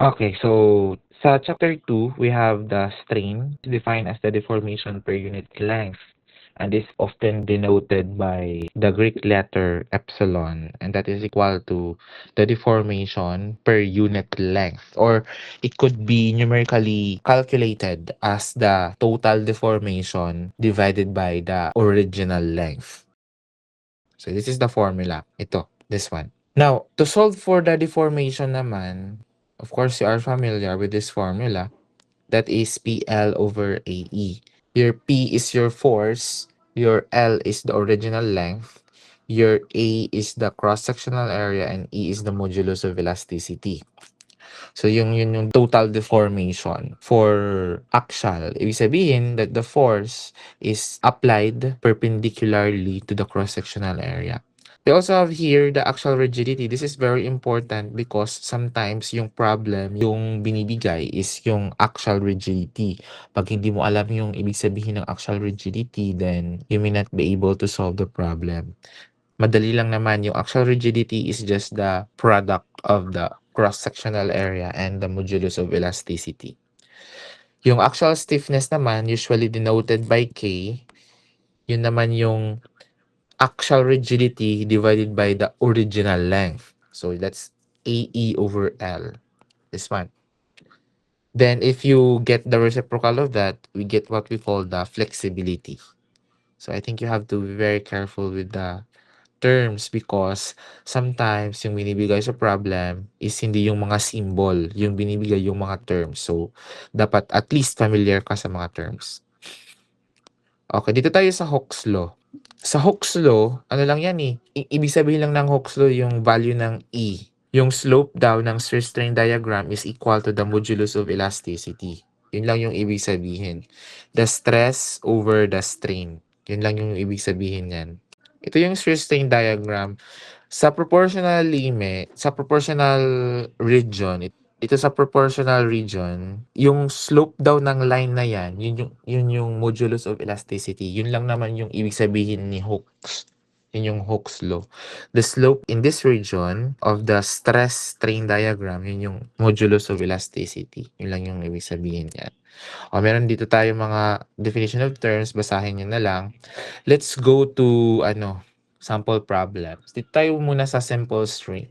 Okay, so sa chapter 2, we have the strain defined as the deformation per unit length, and is often denoted by the Greek letter epsilon, and that is equal to the deformation per unit length, or it could be numerically calculated as the total deformation divided by the original length. So this is the formula. Ito, this one. Now, to solve for the deformation naman, of course, you are familiar with this formula. That is PL over AE. Your P is your force, your L is the original length, your A is the cross-sectional area, and E is the modulus of elasticity. So yun yung total deformation for axial. Ibig sabihin that the force is applied perpendicularly to the cross-sectional area. We also have here the axial rigidity. This is very important because sometimes yung problem, yung binibigay is yung axial rigidity. Pag hindi mo alam yung ibig sabihin ng axial rigidity, then you may not be able to solve the problem. Madali lang naman, yung axial rigidity is just the product of the cross-sectional area and the modulus of elasticity. Yung axial stiffness naman, usually denoted by K, yun naman yung axial rigidity divided by the original length. So that's AE over L, this one. Then if you get the reciprocal of that, we get what we call the flexibility. So I think you have to be very careful with the terms because sometimes yung binibigay sa problem is hindi yung mga symbol, yung binibigay yung mga terms. So dapat at least familiar ka sa mga terms. Okay, dito tayo sa Hooke's law. Sa Hooke's law, ano lang yan eh. Ibig sabihin lang ng Hooke's law yung value ng E. Yung slope daw ng stress strain diagram is equal to the modulus of elasticity. Yun lang yung ibig sabihin. The stress over the strain. Yun lang yung ibig sabihin yan. Ito yung stress strain diagram. Sa proportional limit, sa proportional region, dito sa proportional region, yung slope daw ng line na yan, yun yung modulus of elasticity. Yun lang naman yung ibig sabihin ni Hooke's. Yun yung Hooke's law. The slope in this region of the stress strain diagram, yun yung modulus of elasticity. Yun lang yung ibig sabihin yan. O, meron dito tayo mga definition of terms, basahin nyo na lang. Let's go to, sample problems. Dito tayo muna sa simple strain.